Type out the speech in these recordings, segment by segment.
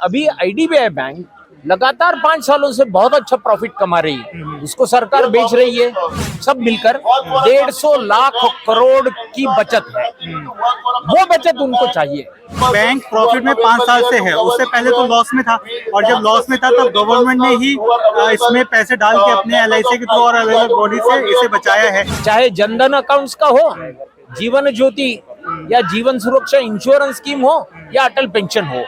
अभी IDBI bank लगातार 5 सालों से बहुत अच्छा प्रॉफिट कमा रही है, उसको सरकार बेच रही है। सब मिलकर 150 लाख करोड़ की बचत है, वो बचत उनको चाहिए। बैंक प्रॉफिट में 5 साल से है, उससे पहले तो लॉस में था, और जब लॉस में था तब गवर्नमेंट ने ही इसमें पैसे डाल के अपने एलआईसी के थ्रू और अलग अलग बॉडी से इसे बचाया है। चाहे जनधन अकाउंट्स का हो, जीवन ज्योति या जीवन सुरक्षा इंश्योरेंस स्कीम हो या अटल पेंशन हो,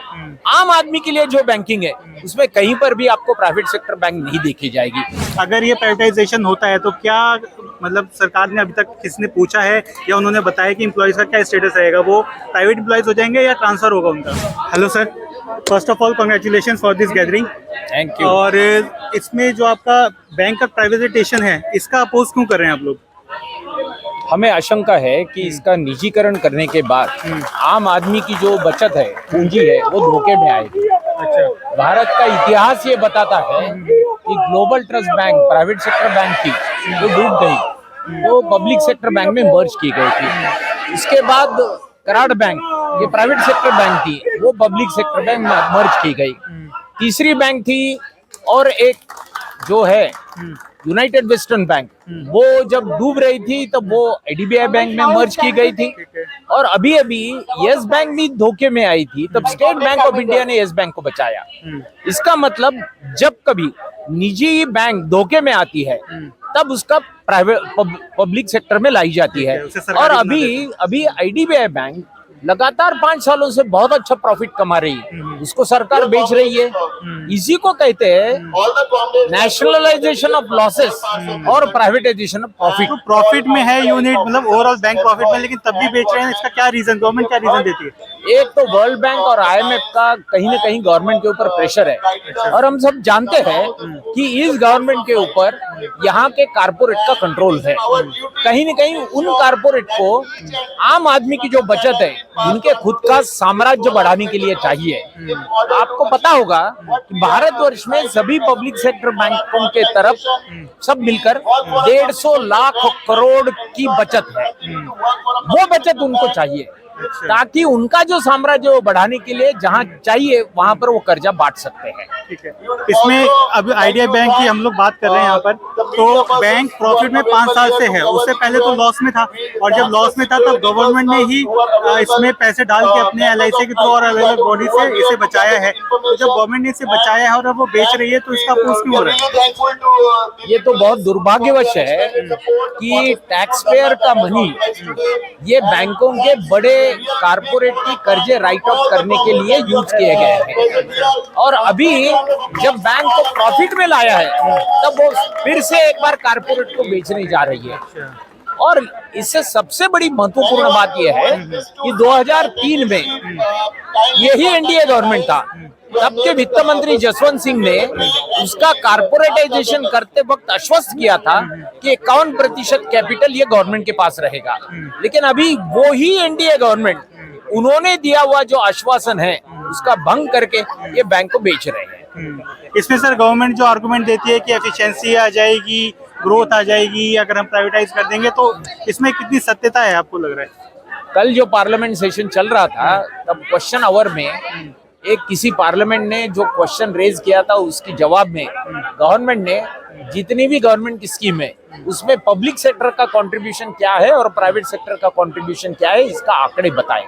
आम आदमी के लिए जो बैंकिंग है उसमें कहीं पर भी आपको प्राइवेट सेक्टर बैंक नहीं देखी जाएगी। अगर ये प्राइवेटाइजेशन होता है तो क्या मतलब सरकार ने अभी तक किसने पूछा है या उन्होंने बताया कि एम्प्लॉयज का क्या स्टेटस रहेगा, वो प्राइवेट एम्प्लॉयज हो जाएंगे या ट्रांसफर होगा उनका? Hello sir, first of all congratulation for this gathering. Thank you. और इसमें जो आपका बैंक का प्राइवेटाइजेशन है, इसका अपोज क्यों कर रहे हैं आप लोग? हमें आशंका है कि इसका निजीकरण करने के बाद आम आदमी की जो बचत है, पूंजी है, वो धोखे में आएगी। अच्छा। भारत का इतिहास ये बताता है कि global trust bank private sector bank थी, वो डूब गई, वो पब्लिक सेक्टर बैंक में मर्ज की गई थी। इसके बाद कराड़ बैंक, ये प्राइवेट सेक्टर बैंक थी, वो पब्लिक सेक्टर बैंक में मर्ज की गई। तीसरी बैंक थी और एक जो है यूनाइटेड वेस्टर्न बैंक, वो जब डूब रही थी तब वो आईडीबीआई बैंक में मर्ज की गई थी। और अभी अभी यस बैंक भी धोखे में आई थी, तब स्टेट बैंक ऑफ इंडिया ने यस बैंक को बचाया। इसका मतलब जब कभी निजी बैंक धोखे में आती है तब उसका प्राइवेट पब्लिक सेक्टर में लाई जाती है। और अभी आईडीबीआई बैंक लगातार 5 सालों से बहुत अच्छा प्रॉफिट कमा रही है, उसको सरकार बेच रही है। इसी को कहते हैं नेशनलाइजेशन ऑफ लॉसेस और प्राइवेटाइजेशन ऑफ प्रॉफिट। तो प्रॉफिट में है यूनिट, मतलब ओवरऑल बैंक प्रॉफिट में, लेकिन तब भी बेच रहे हैं, इसका क्या रीजन, गवर्नमेंट क्या रीजन देती है? एक तो वर्ल्ड बैंक और आईएमएफ का कहीं ना कहीं गवर्नमेंट के ऊपर प्रेशर है, और हम सब जानते हैं कि इस गवर्नमेंट के ऊपर यहाँ के कारपोरेट का कंट्रोल है। कहीं न कहीं उन कारपोरेट को आम आदमी की जो बचत है, उनके खुद का साम्राज्य बढ़ाने के लिए चाहिए। आपको पता होगा कि भारतवर्ष में सभी पब्लिक सेक्टर बैंकों के तरफ सब मिलकर 150 लाख करोड़ की बचत है, वो बचत उनको चाहिए ताकि उनका जो साम्राज्य वो बढ़ाने के लिए जहां चाहिए वहां पर वो कर्जा बांट सकते हैं। ठीक है। इसमें अब आईडीबीआई बैंक की हम लोग बात कर रहे हैं यहाँ पर, तो बैंक प्रॉफिट में 5 साल से है, उससे पहले तो लॉस में था, और जब लॉस में था तब गवर्नमेंट ने ही इसमें पैसे डाल के अपने एलआईसी के थ्रू और अलग अलग बॉडी से इसे बचाया है। तो जब गवर्नमेंट ने इसे बचाया है और अब वो बेच रही है, तो इसका अपोज क्यों हो रहा है? ये तो बहुत दुर्भाग्यवश है कि टैक्स पेयर का मनी ये बैंकों के बड़े कारपोरेट की कर्जे राइट ऑफ करने के लिए यूज किए गए हैं, और अभी जब बैंक को प्रॉफिट में लाया है तब वो फिर से एक बार कारपोरेट को बेचने जा रही है। और इससे सबसे बड़ी महत्वपूर्ण बात यह है कि 2003 में यही एनडीए गवर्नमेंट था, तब के वित्त मंत्री जसवंत सिंह ने उसका कारपोरेटाइजेशन करते वक्त आश्वस्त किया था कि 51% कैपिटल ये गवर्नमेंट के पास रहेगा। लेकिन अभी वो ही एनडीए गवर्नमेंट उन्होंने दिया हुआ जो आश्वासन है उसका भंग करके ये बैंक को बेच रहे हैं। इसमें सर गवर्नमेंट जो आर्गुमेंट देती है कि एफिशिएंसी आ जाएगी, ग्रोथ आ जाएगी अगर हम प्राइवेटाइज कर देंगे, तो इसमें कितनी सत्यता है आपको लग रहा है? कल जो पार्लियामेंट सेशन चल रहा था तब क्वेश्चन आवर में एक किसी पार्लियामेंट ने जो क्वेश्चन रेज किया था उसके जवाब में गवर्नमेंट ने जितनी भी गवर्नमेंट की स्कीम है उसमें पब्लिक सेक्टर का कंट्रीब्यूशन क्या है और प्राइवेट सेक्टर का कंट्रीब्यूशन क्या है, इसका आंकड़े बताए।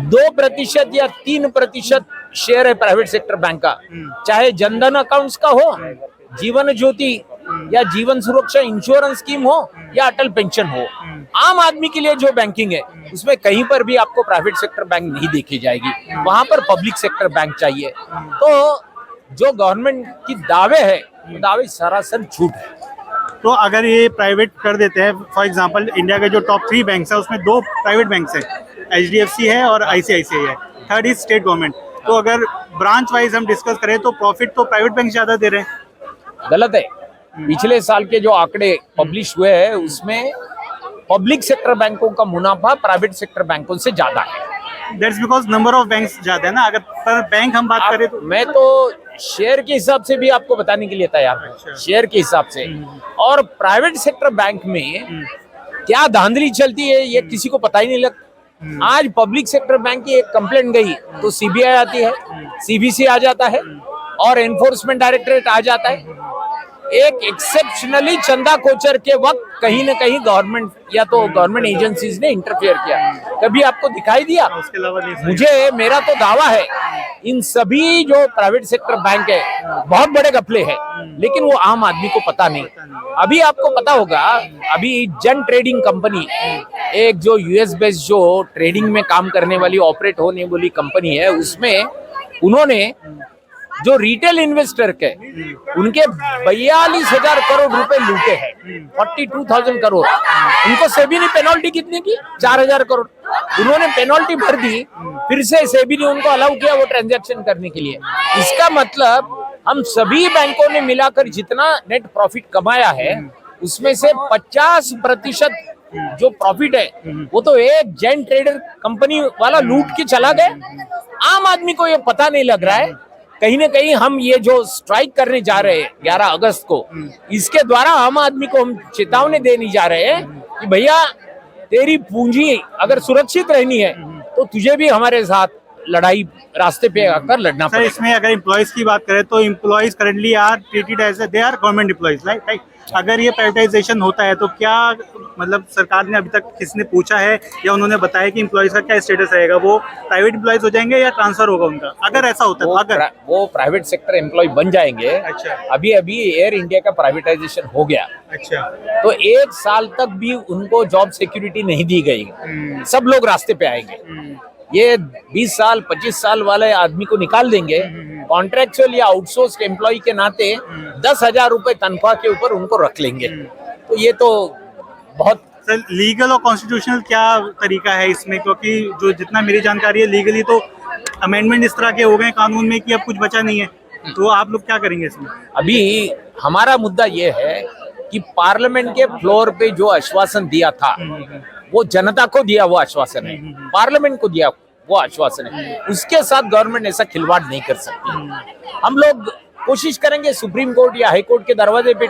2% या 3% शेयर है प्राइवेट सेक्टर बैंक का, चाहे जनधन अकाउंट्स का हो, जीवन ज्योति या जीवन सुरक्षा इंश्योरेंस स्कीम हो या अटल पेंशन हो, आम आदमी के लिए जो बैंकिंग है उसमें कहीं पर भी आपको प्राइवेट सेक्टर बैंक नहीं देखी जाएगी, वहां पर पब्लिक सेक्टर बैंक चाहिए। तो जो गवर्नमेंट की दावे है वो दावे सरासर झूठ है। तो अगर ये प्राइवेट कर देते हैं, फॉर एग्जांपल इंडिया के जो टॉप 3 बैंक्स है उसमें 2 प्राइवेट बैंक्स हैं, एचडीएफसी है और आईसीआईसीआई है, थर्ड इज स्टेट गवर्नमेंट। तो अगर ब्रांच वाइज हम डिस्कस करें तो प्रॉफिट तो प्राइवेट बैंक ज्यादा दे रहे हैं। गलत है। पिछले साल के जो आंकड़े पब्लिश हुए हैं उसमें पब्लिक सेक्टर बैंकों का मुनाफा प्राइवेट सेक्टर बैंकों से ज्यादा है। That's because number of banks ज्यादा है ना। अगर पर बैंक हम बात करें तो मैं तो शेयर के हिसाब से भी आपको बताने के लिए तैयार हूँ, शेयर के हिसाब से। और प्राइवेट सेक्टर बैंक में क्या धांधली चलती है ये किसी को पता ही नहीं लगता। आज पब्लिक सेक्टर बैंक की एक कंप्लेंट गई तो सीबीआई आती है, सीबीसी आ जाता है और एनफोर्समेंट डायरेक्टरेट आ जाता है। एक एक्सेप्शनली चंदा कोचर के वक्त कहीं न कहीं गवर्नमेंट या तो गवर्नमेंट एजेंसीज ने इंटरफेयर किया, कभी आपको दिखाई दिया? उसके अलावा नहीं। मुझे, मेरा तो दावा है इन सभी जो प्राइवेट सेक्टर बैंक है बहुत बड़े घपले हैं, लेकिन वो आम आदमी को पता नहीं। अभी आपको पता होगा, अभी जन ट्रेडिंग कंपनी, एक जो यूएस बेस्ड जो ट्रेडिंग में काम करने वाली, ऑपरेट होने वाली कंपनी है, उसमें उन्होंने जो रिटेल इन्वेस्टर के उनके 42,000 करोड़ रुपए लूटे हैं, 42,000 करोड़। उनको सेबी ने पेनल्टी कितनी की? 4,000 करोड़। उन्होंने पेनल्टी भर दी, फिर से सेबी ने उनको अलाउ किया वो ट्रांजैक्शन करने के लिए। इसका मतलब हम सभी बैंकों ने मिलाकर जितना नेट प्रॉफिट कमाया है, उसमें से 50% जो प्रॉफिट है वो तो एक जेन ट्रेडर कंपनी वाला लूट के चला गया। आम आदमी को ये पता नहीं लग रहा है। कहीं ना कहीं हम ये जो स्ट्राइक करने जा रहे हैं 11 अगस्त को, इसके द्वारा आम आदमी को हम चेतावनी देने जा रहे हैं कि भैया तेरी पूंजी अगर सुरक्षित रहनी है तो तुझे भी हमारे साथ लड़ाई रास्ते पे आकर लड़ना सर, पड़ेगा। इसमें अगर एम्प्लॉयज की बात करें तो employees currently are treated as they are government employees, right? अगर ये प्राइवेटाइजेशन होता है तो क्या मतलब सरकार ने अभी तक किसने पूछा है या उन्होंने बताया कि एम्प्लॉयज का क्या स्टेटस रहेगा? वो प्राइवेट एम्प्लॉयज हो जाएंगे या ट्रांसफर होगा उनका, अगर ऐसा होता है तो? अगर वो प्राइवेट सेक्टर एम्प्लॉय बन जाएंगे। अच्छा। अभी एयर इंडिया का प्राइवेटाइजेशन हो गया, अच्छा, तो 1 साल तक भी उनको जॉब सिक्योरिटी नहीं दी गई। सब लोग रास्ते पे आएंगे। ये 20 साल 25 साल वाले आदमी को निकाल देंगे, कॉन्ट्रेक्चुअल या आउटसोर्स एम्प्लॉय के नाते 10,000 रुपए तनख्वाह के ऊपर उनको रख लेंगे। तो ये तो बहुत सर लीगल और कॉन्स्टिट्यूशनल क्या तरीका है इसमें? क्योंकि जो जितना मेरी जानकारी है लीगली तो अमेंडमेंट इस तरह के हो गए कानून में कि अब कुछ बचा नहीं है, तो आप लोग क्या करेंगे इसमें? अभी हमारा मुद्दा ये है कि पार्लियामेंट के फ्लोर पे जो आश्वासन दिया था वो जनता को दिया, वो आश्वासन है, पार्लियामेंट को दिया वो आश्वासन है। उसके साथ गवर्नमेंट ऐसा खिलवाड़ नहीं कर सकती। हम लोग कोशिश करेंगे सुप्रीम कोर्ट या हाई कोर्ट के दरवाजे पे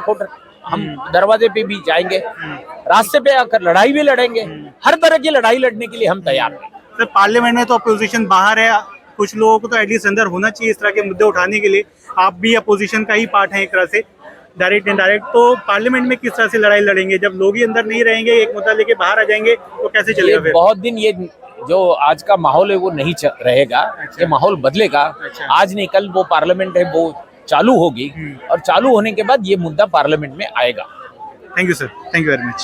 हम दरवाजे पे भी जाएंगे, रास्ते पे आकर लड़ाई भी लड़ेंगे। हर तरह की लड़ाई लड़ने के लिए हम तैयार हैं। सर पार्लियामेंट में तो अपोजिशन बाहर है, कुछ लोगों को तो एटलीस्ट अंदर होना चाहिए इस तरह के मुद्दे उठाने के लिए। आप भी अपोजिशन का ही पार्ट है एक तरह से, डायरेक्ट इनडायरेक्ट। तो पार्लियामेंट में किस तरह से लड़ाई लड़ेंगे जब लोग ही अंदर नहीं रहेंगे, एक मुद्दा लेके बाहर आ जाएंगे तो कैसे चलेगा फिर? बहुत दिन ये जो आज का माहौल है वो नहीं रहेगा। अच्छा। ये माहौल बदलेगा। अच्छा। आज नहीं कल वो पार्लियामेंट है वो चालू होगी और चालू होने के बाद ये मुद्दा पार्लियामेंट में आएगा। Thank you sir, thank you very much.